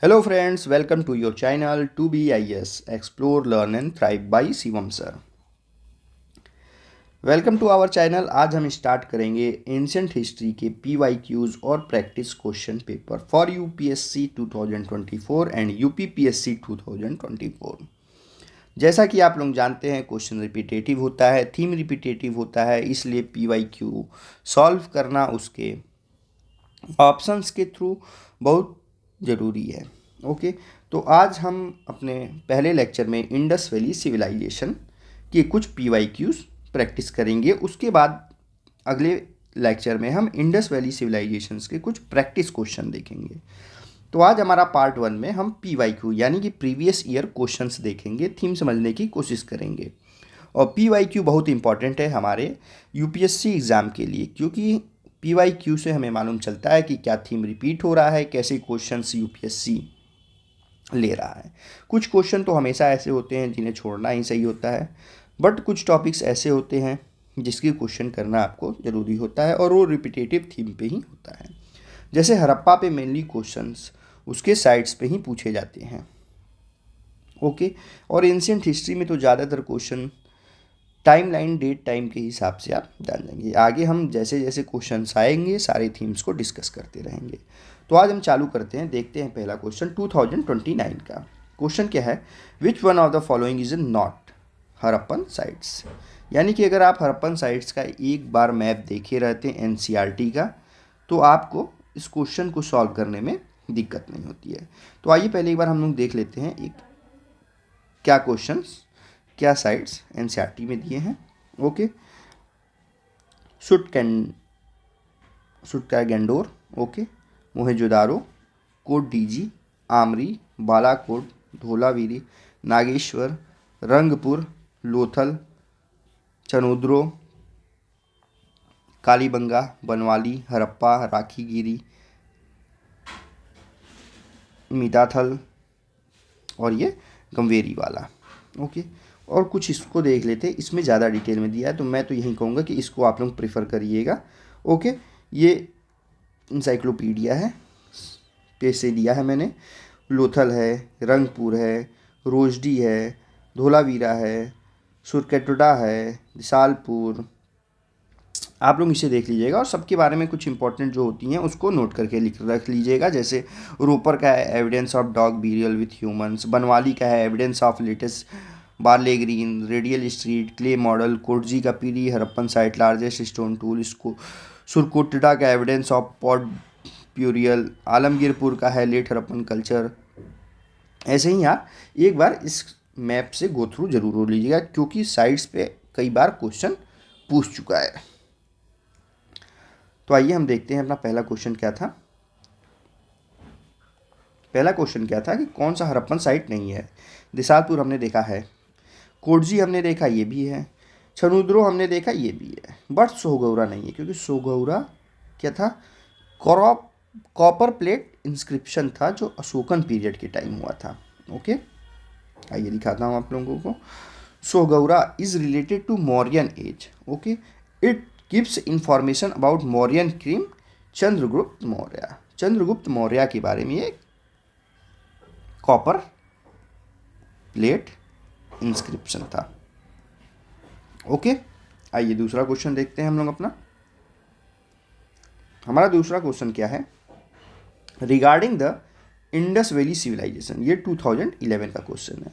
Hello friends, welcome to your channel 2BIS Explore Learn and Thrive by Shivam sir. Welcome to our channel. आज हम start करेंगे ancient history के PYQs और practice question paper for UPSC 2024 and UPPSC 2024। जैसा कि आप लोग जानते हैं, क्वेश्चन रिपीटेटिव होता है, थीम रिपीटेटिव होता है, इसलिए PYQ सॉल्व करना उसके ऑप्शंस के थ्रू बहुत ज़रूरी है। ओके, तो आज हम अपने पहले लेक्चर में इंडस वैली सिविलाइजेशन के कुछ PYQs प्रैक्टिस करेंगे। उसके बाद अगले लेक्चर में हम इंडस वैली सिविलाइजेशंस के कुछ प्रैक्टिस क्वेश्चन देखेंगे। तो आज हमारा पार्ट 1 में हम PYQ यानी कि प्रीवियस ईयर क्वेश्चंस देखेंगे, थीम समझने की कोशिश करेंगे। और PYQ बहुत इंपॉर्टेंट है हमारे UPSC एग्ज़ाम के लिए, क्योंकि PYQ से हमें मालूम चलता है कि क्या थीम रिपीट हो रहा है, कैसे क्वेश्चंस UPSC ले रहा है। कुछ क्वेश्चन तो हमेशा ऐसे होते हैं जिन्हें छोड़ना ही सही होता है, बट कुछ टॉपिक्स ऐसे होते हैं जिसकी क्वेश्चन करना आपको ज़रूरी होता है और वो रिपीटेटिव थीम पे ही होता है। जैसे हड़प्पा पे मेनली क्वेश्चंस उसके साइट्स पे ही पूछे जाते हैं। ओके, और एंशियंट हिस्ट्री में तो ज़्यादातर question time line date time के हिसाब से आप जान लेंगे। आगे हम जैसे जैसे क्वेश्चंस आएंगे सारे थीम्स को डिस्कस करते रहेंगे। तो आज हम चालू करते हैं, देखते हैं पहला क्वेश्चन 2029 का। क्वेश्चन क्या है, विच one of the following is not Harappan sites. यानी कि अगर आप हड़प्पन साइट्स का एक बार मैप देखे रहते हैं NCERT का, तो आपको इस क्वेश्चन को सॉल्व करने में दिक्कत नहीं होती है। तो आइए पहले एक बार हम लोग देख लेते हैं एक क्या क्वेश्चंस क्या साइट्स NCERT में दिए हैं। ओके, सुटका गेंडोर, ओके, मोहेंजोदारो, कोट डीजी, आमरी, बालाकोट, धोलावीरी, नागेश्वर, रंगपुर, लोथल, चनोद्रो, कालीबंगा, बनवाली, हड़प्पा, राखीगिरी, मीताथल और ये गंवेरी वाला। ओके, और कुछ इसको देख लेते हैं, इसमें ज़्यादा डिटेल में दिया है, तो मैं तो यही कहूँगा कि इसको आप लोग प्रेफर करिएगा। ओके, ये इंसाइक्लोपीडिया है, पेज से दिया है मैंने। लोथल है, रंगपुर है, रोजडी है, धोलावीरा है, सुरकेटुडा है, विशालपुर। आप लोग इसे देख लीजिएगा और सबके बारे में कुछ इंपॉर्टेंट जो होती हैं उसको नोट करके लिख रख लीजिएगा। जैसे रोपर का है evidence of dog burial with humans, Banawali का है evidence of latest barley grain, radial street, clay model, Kotdiji का pre Harappan site largest stone tool, इसको सुरकोटडा का evidence of pot burial, Alamgirpur का है लेट हड़प्पन कल्चर। ऐसे ही आप एक बार इस मैप से गो थ्रू जरूर हो लीजिएगा, क्योंकि साइट्स पे कई बार क्वेश्चन पूछ चुका है। तो आइए हम देखते हैं अपना पहला क्वेश्चन क्या था। पहला क्वेश्चन क्या था कि कौन सा हड़प्पन साइट नहीं है। दिसालपुर हमने देखा है, कोटजी हमने देखा ये भी है, छनुद्रो हमने देखा ये भी है, बट सोगौरा नहीं है, क्योंकि सोगौरा क्या था, क्रॉप कॉपर प्लेट इंस्क्रिप्शन था जो अशोकन पीरियड के टाइम हुआ था। ओके, आइए दिखाता हूँ आप लोगों को। Sohgaura is related to Mauryan age. Okay, it gives information about Mauryan king Chandragupta Maurya. Chandragupta Maurya के बारे में ये कॉपर प्लेट इंस्क्रिप्शन था। ओके, आइए दूसरा क्वेश्चन देखते हैं हम लोग अपना। हमारा दूसरा क्वेश्चन क्या है, regarding the Indus Valley Civilisation. ये 2011 का क्वेश्चन है।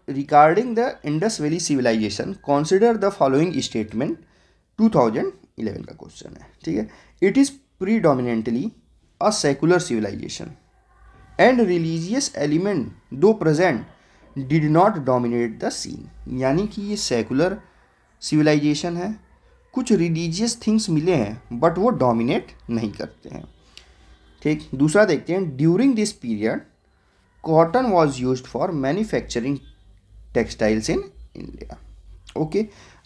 Regarding the Indus Valley Civilisation consider the following statement. 2011 का क्वेश्चन है, ठीक है। It is predominantly a secular civilisation and religious element though present did not dominate the scene. यानी कि ये सेकुलर सिविलाइजेशन है, कुछ रिलीजियस थिंग्स मिले हैं बट वो डोमिनेट नहीं करते हैं। ठीक, दूसरा देखते हैं, during this period cotton was use for manufacturing textiles in India. Okay,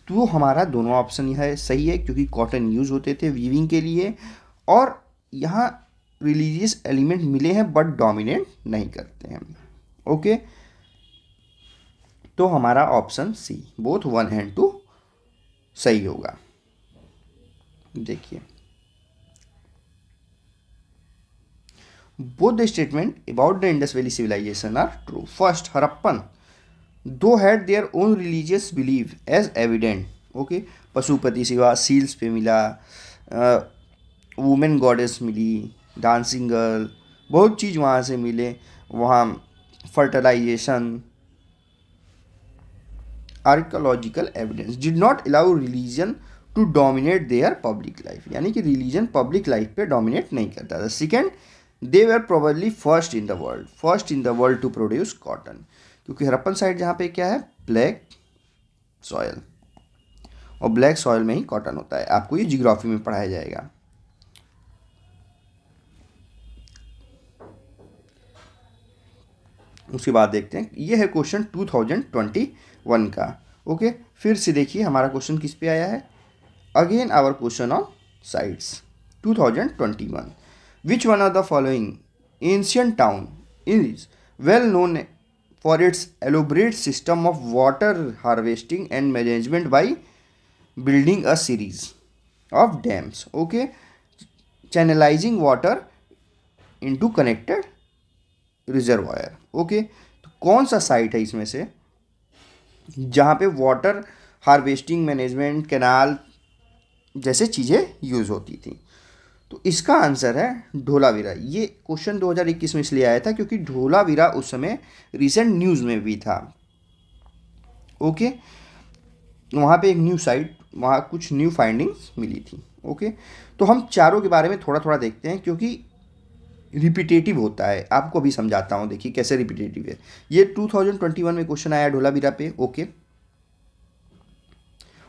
तो हमारा दोनों ऑप्शन यह सही है, क्योंकि कॉटन यूज होते थे वीविंग के लिए, और यहाँ रिलीजियस एलिमेंट मिले हैं बट डोमिनेट नहीं करते हैं। ओके, तो हमारा ऑप्शन सी बोथ 1 एंड 2 सही होगा। देखिए both the statement about the Indus Valley Civilisation are true. First, Harappan though had their own religious belief as evident. Okay, Pashupati Shiva seals पे मिला, वुमेन गॉडेस मिली, डांसिंग गर्ल, बहुत चीज़ वहाँ से मिले. वहाँ fertilisation, archaeological evidence did not allow religion to dominate their public life, यानी कि रिलीजन पब्लिक लाइफ पे डोमिनेट नहीं करता था. Second, they were probably first in the world to produce cotton, क्योंकि हरप्पन साइड जहाँ पे क्या है, ब्लैक सॉयल, और ब्लैक सॉयल में ही कॉटन होता है. आपको ये जियोग्राफी में पढ़ाया जाएगा. उसके बाद देखते हैं, ये है क्वेश्चन 2021 का. ओके, फिर से देखिए हमारा क्वेश्चन किस पे आया है. Again our question on sites 2021. Which one of the following ancient town is well known for its elaborate system of water harvesting and management by building a series of dams. Okay, channelizing water into connected reservoir. Okay, तो कौन सा site है इसमें से जहाँ पे water harvesting, management, canal जैसे चीज़ें यूज़ होती थी. तो इसका आंसर है धोलावीरा. ये क्वेश्चन 2021 में इसलिए आया था क्योंकि धोलावीरा उस समय रिसेंट न्यूज़ में भी था. ओके, वहाँ पे एक न्यू साइट, वहाँ कुछ न्यू फाइंडिंग्स मिली थी. ओके, तो हम चारों के बारे में थोड़ा थोड़ा देखते हैं क्योंकि रिपीटेटिव होता है. आपको अभी समझाता हूँ, देखिए कैसे रिपीटेटिव है. ये 2021 में क्वेश्चन आया धोलावीरा पे. ओके,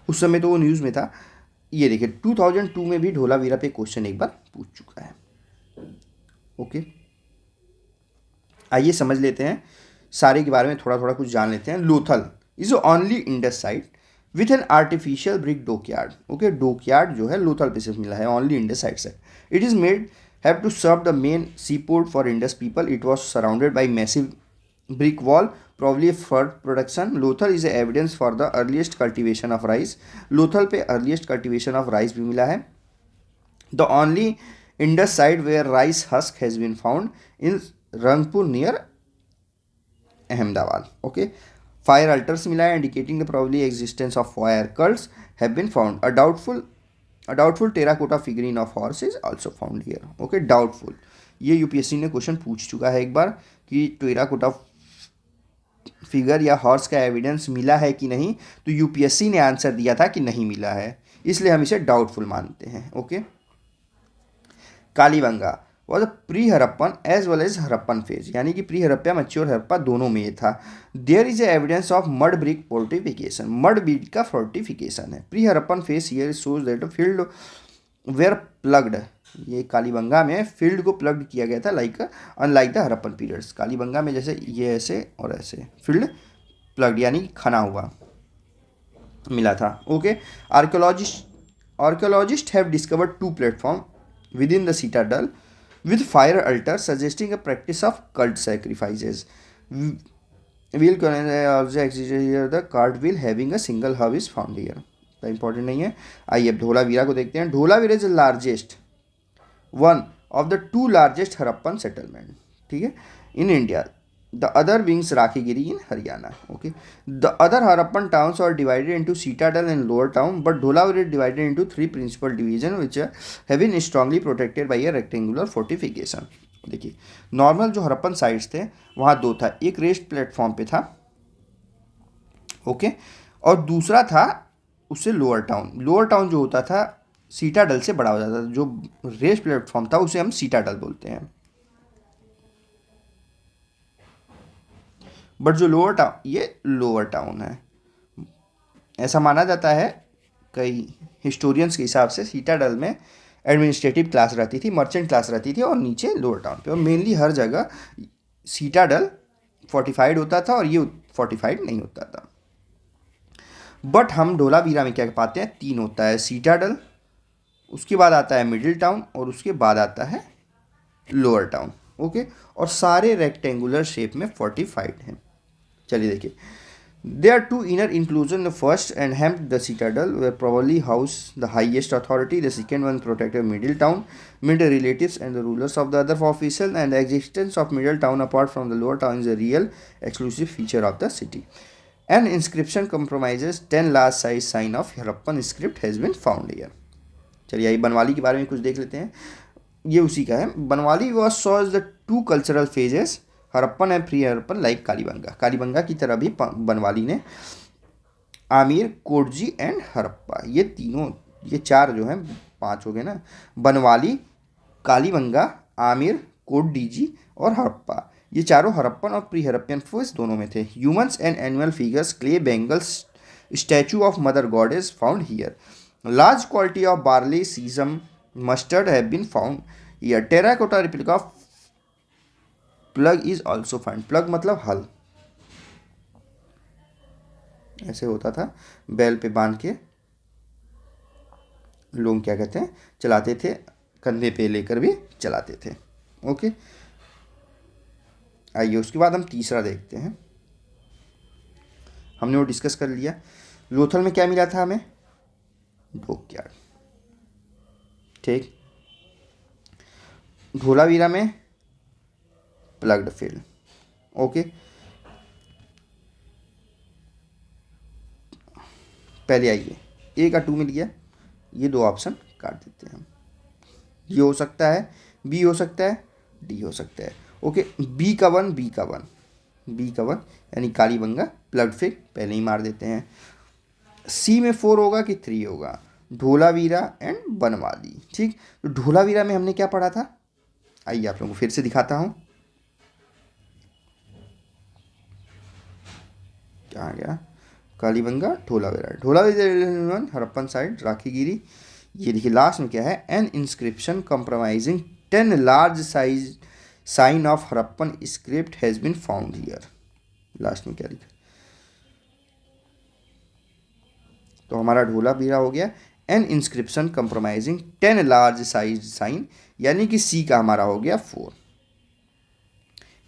उस समय तो वो न्यूज़ में था. ये देखिए 2002 में भी धोलावीरा पे क्वेश्चन एक बार पूछ चुका है. ओके, आइए समझ लेते हैं, सारे के बारे में थोड़ा थोड़ा कुछ जान लेते हैं. Lothal is only Indus site with an artificial brick dockyard. Okay, dockyard जो है लोथल पे सिर्फ मिला है, ओनली इंडस साइट से. It is made have to serve the main seaport for Indus people. It was surrounded by massive brick wall, probably for production. Lothal is a evidence for the earliest cultivation of rice. Lothal पे earliest cultivation of rice भी मिला है. The only Indus site where rice husk has been found in Rangpur near Ahmedabad. Okay, fire altars मिला है indicating the probably existence of fire cults have been found. A doubtful terracotta figurine of horse is also found here. Okay, doubtful, ये UPSC ने question पूछ चुका है एक बार कि terracotta figure या हॉर्स का एविडेंस मिला है कि नहीं. तो यूपीएससी ने आंसर दिया था कि नहीं मिला है, इसलिए हम इसे डाउटफुल मानते हैं. Okay, Kalibangan was a pre Harappan as well as Harappan phase, यानी कि प्री हरप्पा मैच्योर हरप्पा दोनों में ये था. There is a evidence of mud brick fortification, mud brick का फोर्टिफिकेशन है. Pre Harappan phase here shows that field were ploughed, ये कालीबंगा में फील्ड को प्लग्ड किया गया था, like unlike the Harappan periods. Kalibangan में जैसे ये ऐसे और ऐसे फील्ड प्लग्ड यानी खना हुआ मिला था. Okay, archaeologist have discovered 2 platform within the citadel with fire altar suggesting a practice of cult sacrifices. Wheel also existed here. The cart wheel having a single hub is found here. तो important नहीं है. आइए अब धोलावीरा को देखते हैं. Dholavira is largest, one of the 2 largest Harappan settlement, ठीक है, in India. The other being Rakhigiry in Haryana. Okay, the other Harappan towns are divided into Citadel and Lower Town, but Dholavira is divided into 3 principal divisions which have been strongly protected by a rectangular fortification. देखिए normal जो Harappan sites थे वहाँ 2 था, एक rest platform पे था. Okay, और दूसरा था उससे लोअर टाउन. लोअर टाउन जो होता था सीटाडल से बड़ा हो जाता था. जो रेस्ट प्लेटफॉर्म था उसे हम सीटाडल बोलते हैं. बट जो लोअर टाउन, ये लोअर टाउन है. ऐसा माना जाता है कई हिस्टोरियंस के हिसाब से सीटाडल में एडमिनिस्ट्रेटिव क्लास रहती थी, मर्चेंट क्लास रहती थी, और नीचे लोअर टाउन पे. और मेनली हर जगह सीटाडल फोर्टिफाइड होता था और ये फोर्टिफाइड नहीं होता था. बट हम धोलावीरा में क्या पाते हैं, 3 होता है. सीटाडल, उसके बाद आता है मिडिल टाउन, और उसके बाद आता है लोअर टाउन. ओके, और सारे रेक्टेंगुलर शेप में फोर्टिफाइड हैं. चलिए देखिए, There are two inner enclosures. The first enhanced the citadel, where probably housed the highest authority. The second one protected Middletown, mid relatives and the rulers of the other officials. And the existence of Middletown apart from the lower town is a real exclusive feature of the city. An inscription compromises 10 large size sign of Harappan script has been found here. चलिए आइए बनवाली के बारे में कुछ देख लेते हैं। ये उसी का है। Banawali was saw the two cultural phases, Harappan and pre Harappan like Kalibangan. Kalibangan की तरह भी बनवाली ने आमिर, कोटजी एंड हरप्पा, ये तीनों, ये चार जो हैं, पांच हो गए ना, बनवाली, कालीबंगा, आमिर, कोटडीजी और हरप्पा, ये चारों हरप्पन और प्री हरप्पन फोर्स दोनों में थे। Humans and animal figures, clay bangles, statue of mother goddess found here. Large quantity of barley, sesame, mustard have been found here. Terracotta replica of plug is also found. Plug मतलब हल, ऐसे होता था, बैल पे बांध के लोग क्या कहते हैं चलाते थे, कंधे पे लेकर भी चलाते थे। ओके, आइए उसके बाद हम तीसरा देखते हैं। हमने वो डिस्कस कर लिया। लोथल में क्या मिला था हमें, डॉकयार्ड, ठीक। धोलावीरा में प्लग्ड फील्ड, ओके। पहले आइए, ए का 2 मिल गया, ये दो ऑप्शन काट देते हैं हम। ये हो सकता है, बी हो सकता है, डी हो सकता है। ओके, बी का 1, बी का 1, बी का 1 यानी कालीबंगा प्लग्ड फील्ड पहले ही मार देते हैं। सी में 4 होगा कि 3 होगा, धोलावीरा एंड बनवाली, ठीक। तो धोलावीरा में हमने क्या पढ़ा था, आइए आप लोगों को फिर से दिखाता हूं। क्या आ गया, कालीबंगा, धोलावीरा। धोलावीरा हरप्पन साइड, राखीगिरी। ये देखिए लास्ट में क्या है, an inscription compromising 10 large size sign of Harappan script has been found here. Last में क्या लिखा, तो हमारा धोलावीरा हो गया। An inscription compromising 10 large size sign, यानी कि सी का हमारा हो गया 4,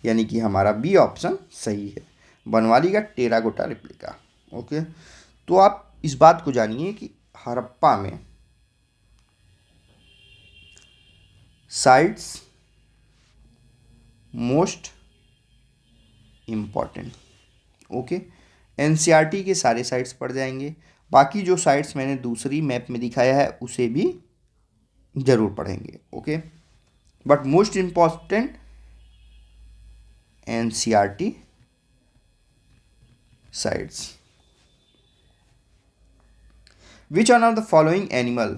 यानी कि हमारा बी ऑप्शन सही है, बनवाली का टेराकोटा रिप्लिका। ओके, तो आप इस बात को जानिए कि हरप्पा में sites most important, okay. NCERT के सारे साइट्स पढ़ जाएंगे, बाकी जो साइट्स मैंने दूसरी मैप में दिखाया है उसे भी जरूर पढ़ेंगे, okay. But most important NCERT sites. Which one of the following animal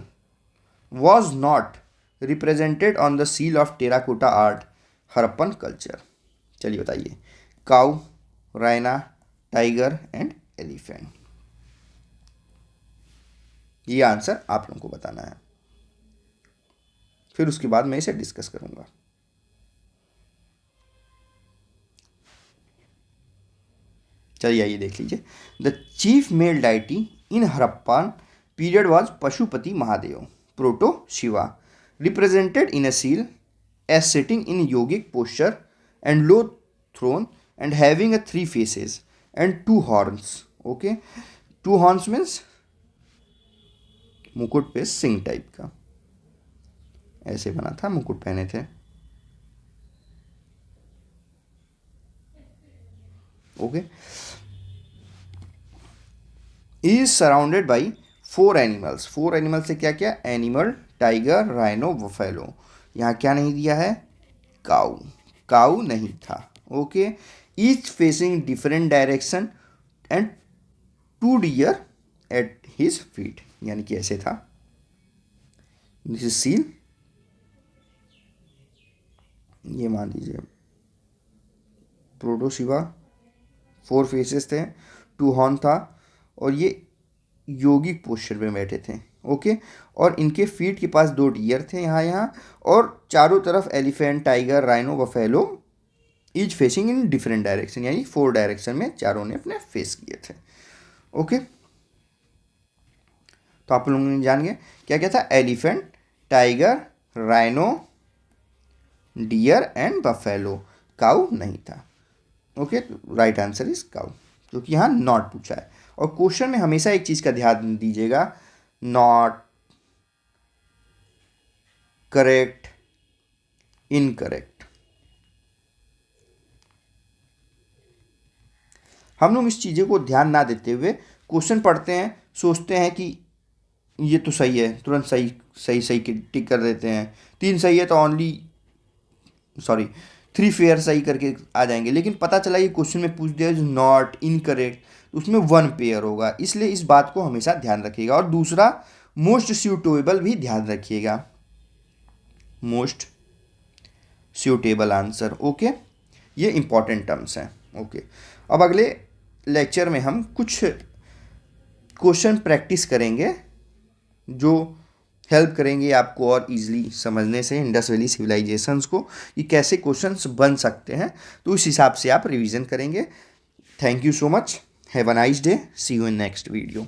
was not represented on the seal of terracotta art Harappan culture. चलिए बताइए, काऊ, राइना, टाइगर एंड एलिफेंट। ये आंसर आप लोगों को बताना है, फिर उसके बाद मैं इसे डिस्कस करूंगा। चलिए आइए देख लीजिए। The chief male deity in Harappan period was Pashupati Mahadev, proto Shiva, represented in a seal as sitting in yogic posture and low throne and having a 3 faces and 2 horns, okay। 2 horns means मुकुट पे सिंह टाइप का, ऐसे बना था, मुकुट पहने थे, okay. Is surrounded by 4 animals. 4 animal से क्या क्या, एनिमल, टाइगर, राइनो, बफेलो। यहाँ क्या नहीं दिया है, काऊ, काऊ नहीं था, okay. Each facing different direction and 2 deer at his feet, यानी कि ऐसे था। दिस इज सील, ये मान लीजिए प्रोटो शिवा, 4 फेसेस थे, 2 हॉर्न था, और ये योगिक पोस्चर में बैठे थे, ओके। और इनके फीट के पास 2 डियर थे यहाँ, और चारों तरफ elephant, tiger, rhino, buffalo, each facing in different direction, यानी 4 डायरेक्शन में चारों ने अपने फेस किए थे, ओके। तो आप लोगों ने जान गए क्या क्या था, elephant, tiger, rhino, deer and buffalo. Cow नहीं था, okay. Right answer is cow. जो कि यहाँ नॉट पूछा है। और क्वेश्चन में हमेशा एक चीज़ का ध्यान दीजिएगा, नॉट, करेक्ट, इनकरेक्ट। हम लोग इस चीज़ों को ध्यान ना देते हुए क्वेश्चन पढ़ते हैं, सोचते हैं कि ये तो सही है, तुरंत सही सही सही के टिक कर देते हैं, 3 सही है तो ओनली सॉरी 3 फेयर सही करके आ जाएंगे। लेकिन पता चला ये क्वेश्चन में पूछ दिया नॉट, इनकरेक्ट, तो उसमें 1 पेयर होगा। इसलिए इस बात को हमेशा ध्यान रखिएगा। और दूसरा, मोस्ट सूटेबल भी ध्यान रखिएगा, मोस्ट सूटेबल आंसर। ओके, ये इंपॉर्टेंट टर्म्स हैं। ओके, अब अगले लेक्चर में हम कुछ क्वेश्चन प्रैक्टिस करेंगे जो हेल्प करेंगे आपको और इजीली समझने से इंडस वैली सिविलाइजेशंस को, कि कैसे क्वेश्चंस बन सकते हैं। तो इस हिसाब से आप रिवीजन करेंगे। Thank you so much, have a nice day, see you in next video.